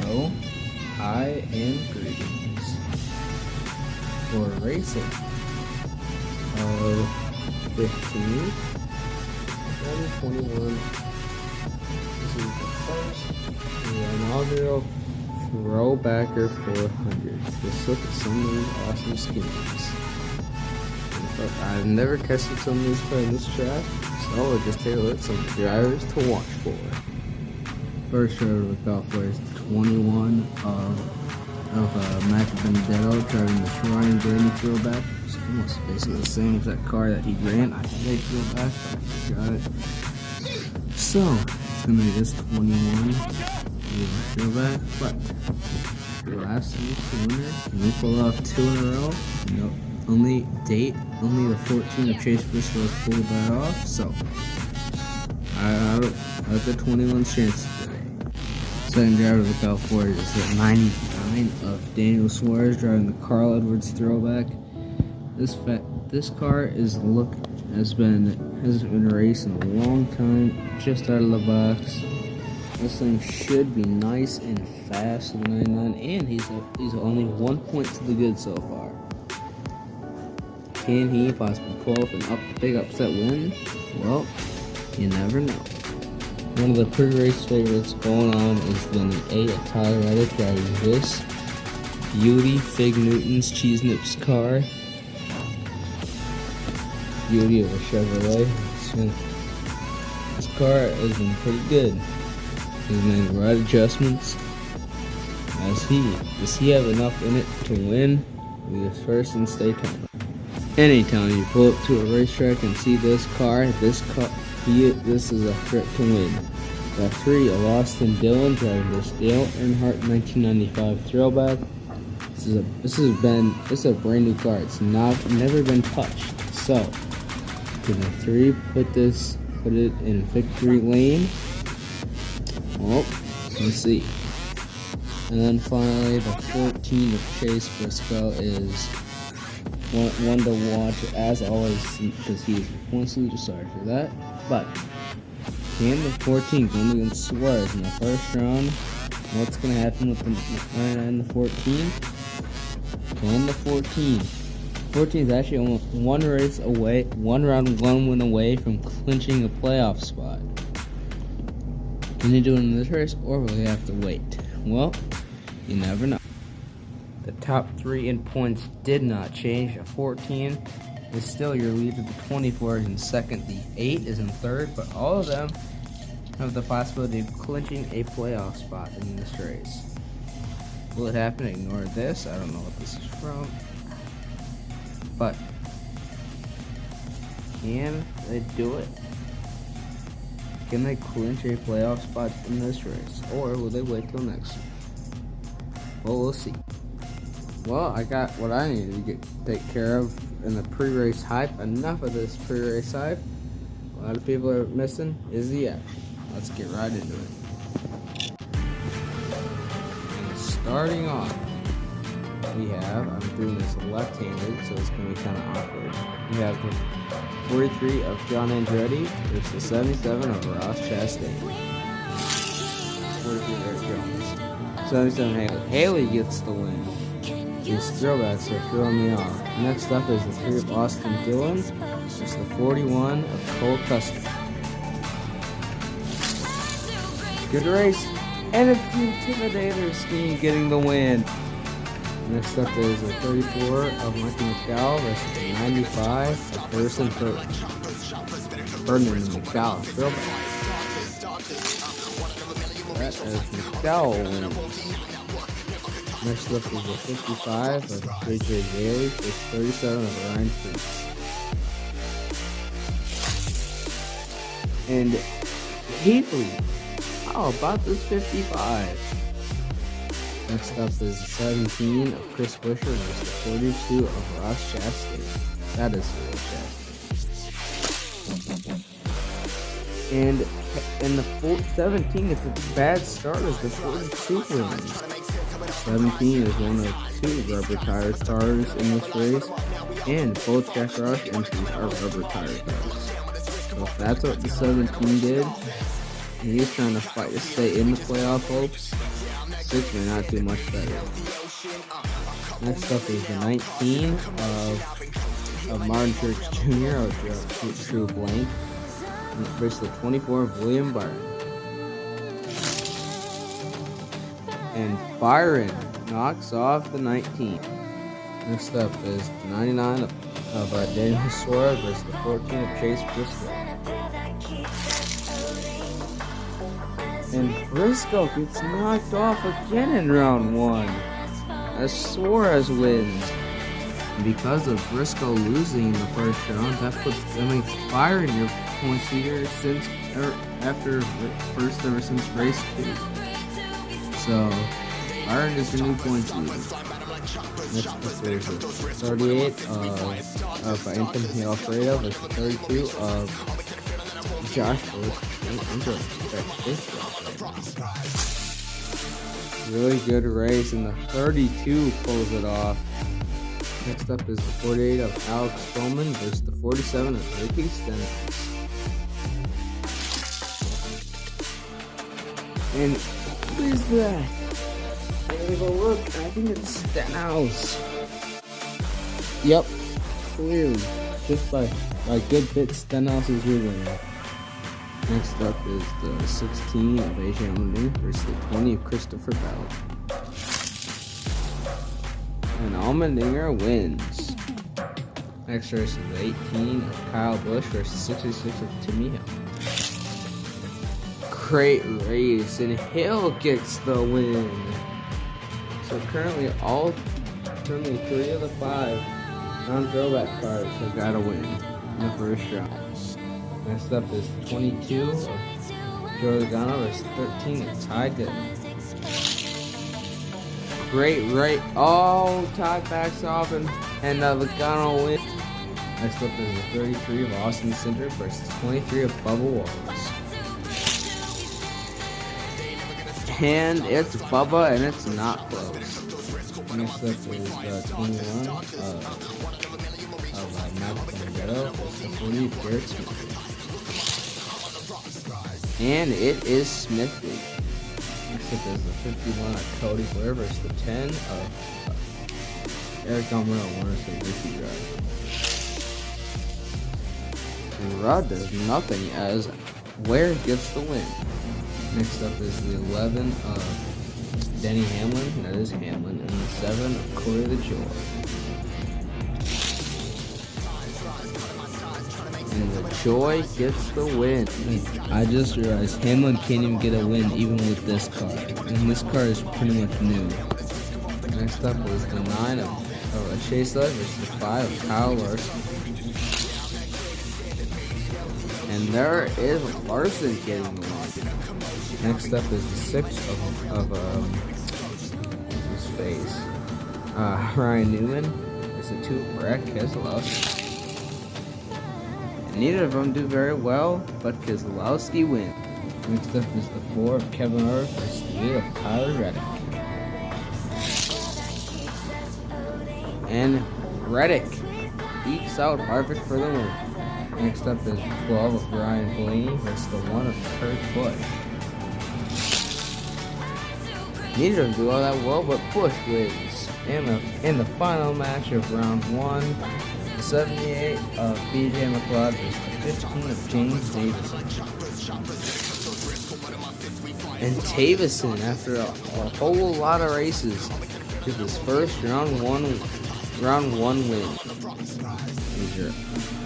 Hello, hi, and greetings. For racing of 15, 2021, this is the first, the inaugural Throwbacker 400. Just look at some of these awesome skins. I've never tested some of these in this track, so we'll just take a look at some drivers to watch for. First driver to look out for is 21 of Mac Benedetto driving the Ryan Danny Throwback. It's almost basically the same exact car that he ran. I think Throwback, but I forgot it. So, it's going to be this 21 Throwback, but the last week's winner, can we pull off 2 in a row? Nope. Only the 14 of Chase Briscoe has pulled that off, so I like the 21's chance today. Second driver of the California is the 99 of Daniel Suarez driving the Carl Edwards Throwback. This car has been racing a long time, just out of the box. This thing should be nice and fast in the 99, and he's only 1 point to the good so far. Can he possibly pull off an big upset win? Well, you never know. One of the pre-race favorites going on is the 8 of Tyler Reddick driving this beauty Fig Newton's Cheese Nips car. Beauty of a Chevrolet. This car has been pretty good. He's made the right adjustments. Does he have enough in it to win? He is first in state title. Anytime you pull up to a racetrack and see this is a threat to win. Got 3 of Austin Dillon driving this Dale Earnhardt 1995 Throwback. This is a brand new car. It's never been touched. So, can the 3 put it in victory lane? Well, let's see. And then finally, the 14 of Chase Briscoe is one to watch as always because he's one season. Sorry for that. But can the 14 go against Suarez in the first round? What's going to happen with the 9 and the 14? Can the 14 is actually almost one round, one win away from clinching a playoff spot. Can he do it in this race, or will he have to wait? Well, you never know. The top 3 in points did not change. The 14 is still your leader. The 24 is in second. The 8 is in third. But all of them have the possibility of clinching a playoff spot in this race. Will it happen? Ignore this. I don't know what this is from. But can they do it? Can they clinch a playoff spot in this race? Or will they wait till next week? Well, we'll see. Well, I got what I needed to take care of in the pre-race hype. Enough of this pre-race hype. A lot of people are missing is the action. Let's get right into it. And starting off, I'm doing this left-handed, so it's going to be kind of awkward. We have the 43 of John Andretti versus the 77 of Ross Chastain. 43 Eric Jones. 77 Haley. Haley gets the win. These throwbacks are throwing me off. Next up is the 3 of Austin Dillon versus the 41 of Cole Custer. Good race, and it's the Intimidator scheme getting the win. Next up is the 34 of Mikey McDowell versus the 95 of Harrison Ferdinand McDowell Throwback. That is McDowell wins. Next up is the 55 of JJ Haley versus 37 of Ryan Freese. And Haley, how about this 55? Next up is the 17 of Chris Buescher versus the 42 of Ross Chastain. That is the real Chastain. And in the 17, it's a bad start as the 42 wins. 17 is one of 2 rubber tire stars in this race, and both Jack Roush entries are rubber tire cars. So if that's what the 17 did, and he's trying to fight to stay in the playoff hopes, 6 may not do much better. Next up is the 19 of Martin Church Jr. or True Blank versus the 24 of William Byron. And Byron knocks off the 19. Next up is the 99 of Daniel Suarez versus the 14 of Chase Briscoe. And Briscoe gets knocked off again in round 1 as Suarez wins. And because of Briscoe losing in the first round, that makes Byron your points leader ever since race 2. So Byron is your new points leader. Next up there's the 38 of Anthony Alfredo versus 32 of Josh Really good race, and the 32 pulls it off. Next up is the 48 of Alex Bowman versus the 47 of Ricky Stenhouse. And who is that? I'm gonna go look. I think it's Stenhouse. Yep, clearly. Just by good bit, Stenhouse is your winner. Next up is the 16 of AJ Allmendinger versus the 20 of Christopher Bell. And Allmendinger wins. Next race is the 18 of Kyle Busch versus 66 of Timmy Hill. Great race, and Hill gets the win. So currently 3 of the 5 non-throwback cars have got a win in the first round. Next up is 22 of Joe Logano versus 13 of Ty Gooden. Great right. Oh, Ty backs off and Logano wins. Next up is the 33 of Austin Cindric versus 23 of Bubba Wallace. And it's Bubba, and it's not close. Next up is the 21 of Matt Benedetto versus the 40 of Garrett Smith. And it is Smithy. Next up is the 51 of Cody Blair versus the 10 of Eric Almirola, Warner's Ricky Drive. And Rod does nothing as Ware gets the win. Next up is the 11 of Denny Hamlin, that is Hamlin, and the 7 of Corey LaJoie. And LaJoie gets the win. I just realized Hamlin can't even get a win even with this car. And this car is pretty much new. Next up is the 9 of Chase Elliott versus the 5 of Kyle Larson. And there is Larson getting the win. Next up is the 6 of what's his face? Ryan Newman. It's the 2 of Brad Keselowski. Neither of them do very well, but Keselowski wins. Next up is the 4 of Kevin Harvick versus the 8 of Tyler Reddick. And Reddick ekes out Harvick for the win. Next up is 12 of Ryan Blaney versus the 1 of Kurt Busch. Neither of them do all that well, but Busch wins. In the final match of round 1, the 78 of BJ McLeod versus the 15 of James Davison. And Davison, after a whole lot of races, took his first round one win. These are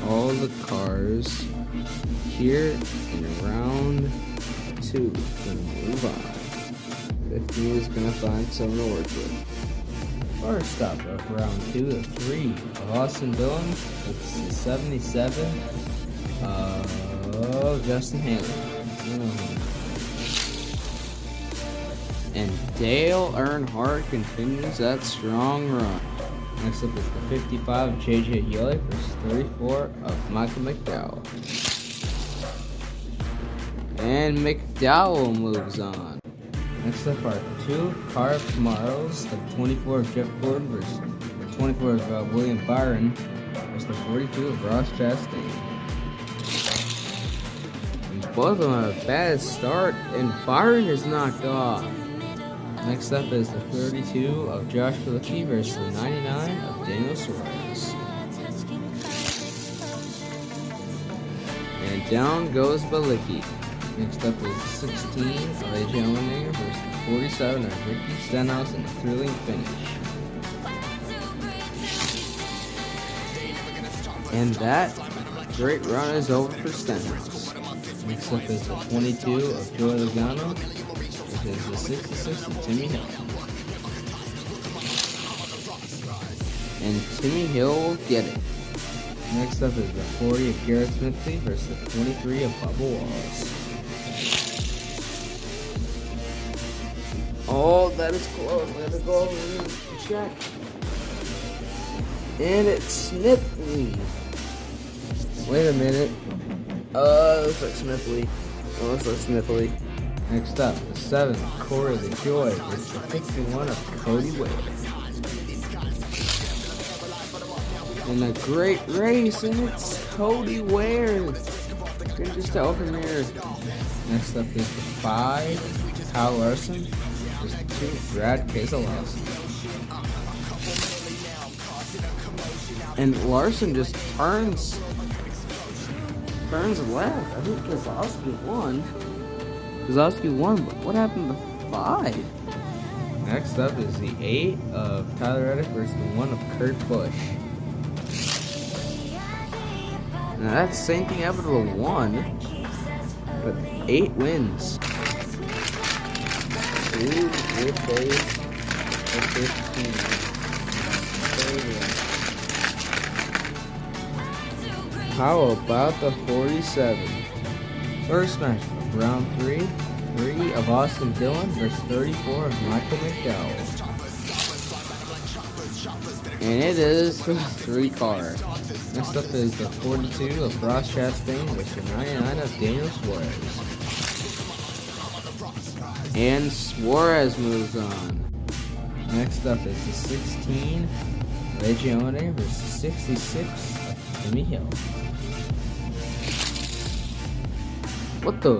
all the cars here in round 2. Gonna move on. 15 is gonna find someone to work with. First up of round 2 of 3 of Austin Dillon. It's the 77 of Justin Haley. And Dale Earnhardt continues that strong run. Next up is the 55 of JJ Yeley versus 34 of Michael McDowell. And McDowell moves on. Next up are 2 car of tomorrows, the 24 of Jeff Gordon versus the 24 of William Byron versus the 42 of Ross Chastain. And both of them have a bad start, and Byron is knocked off. Next up is the 32 of Josh Bilicki versus the 99 of Daniel Suarez. And down goes Bilicki. Next up is the 16 of AJ Allmendinger versus the 47 of Ricky Stenhouse in a thrilling finish. And that great run is over for Stenhouse. Next up is the 22 of Joey Logano, which is the 66 of Timmy Hill. And Timmy Hill will get it. Next up is the 40 of Garrett Smithley versus the 23 of Bubba Wallace. Oh, that is close. Let it go over and check. And it's Smithley. Wait a minute. Looks like Smithley. Looks like Smithley. Next up, the 7 of Corey LaJoy versus the 51 of Cody Wade. And a great race, and it's Cody Ware. You can just tell from here. Next up is the 5, Kyle Larson versus the 2, Brad Keselowski. And Larson just turns left. I think Keselowski won. But what happened to 5? Next up is the 8 of Tyler Reddick versus the 1 of Kurt Busch. Now that's the same thing happened to the 1, but 8 wins. 2 with a 15. How about the 47? First match of round 3 of Austin Dillon versus 34 of Michael McDowell. And it is the 3 car. Next up is the 42 of Ross Chastain versus the 99 of Daniel Suarez. And Suarez moves on. Next up is the 16 of AJ Allmendinger versus 66 of Timmy Hill. What the?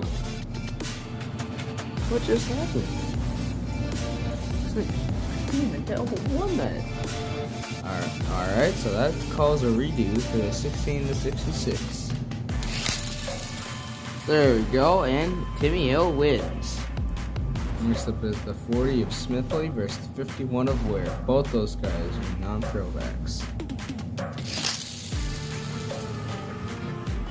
What just happened? It's like, I can't even tell who won that. Alright, so that calls a redo for the 16 to 66. There we go, and Timmy Hill wins. Next up is the 40 of Smithley versus the 51 of Ware. Both those guys are non-throwbacks.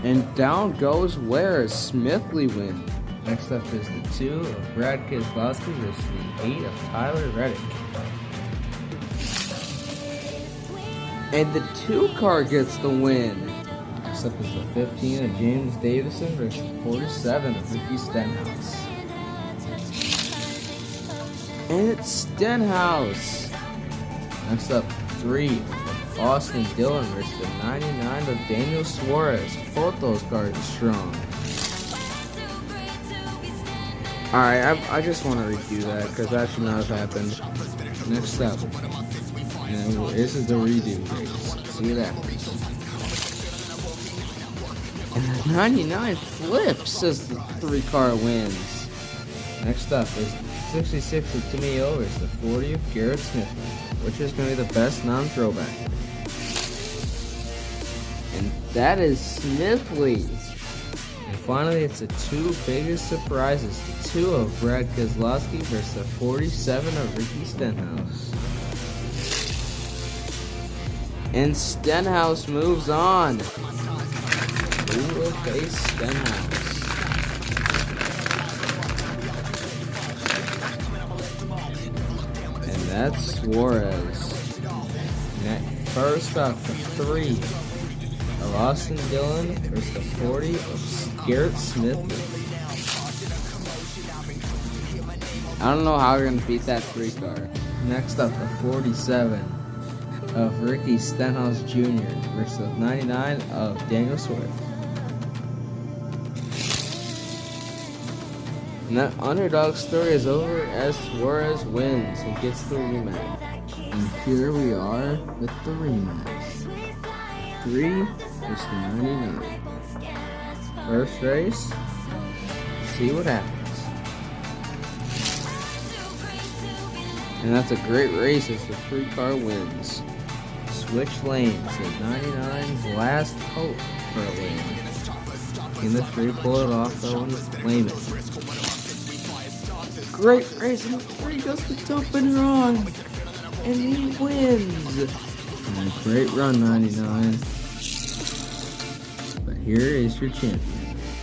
And down goes Ware. Smithley wins. Next up is the 2 of Brad Keselowski versus the 8 of Tyler Reddick. And the 2 car gets the win. Next up is the 15 of James Davison versus the 47 of Ricky Stenhouse. And it's Stenhouse. Next up, 3 of Austin Dillon versus the 99 of Daniel Suarez. Both those cars are strong. Alright, I just want to redo that because that should not have happened. Next up, this is the redo race. See that? And the 99 flips as the 3 car wins. Next up is 66 of Timmy Hill versus the 40 of Garrett Smithley, which is going to be the best non-throwback. And that is Smithley. And finally, it's the 2 biggest surprises. The 2 of Brad Keselowski versus the 47 of Ricky Stenhouse. And Stenhouse moves on. Who will face Stenhouse? And that's Suarez. First up, the 3 of Austin Dillon versus the 40 of Garrett Smithley. I don't know how we're going to beat that 3 car. Next up, the 47 of Ricky Stenhouse Jr. versus the 99 of Daniel Suarez. And that underdog story is over as Suarez wins and gets the rematch. And here we are with the rematch. 3 versus the 99. First race. See what happens. And that's a great race as the 3-car wins. Switch lanes at 99's last hope for a win. Can the 3 pull it off though and claim it? Great race, and the 3 goes to top and run. And he wins. And a great run, 99. But here is your champion.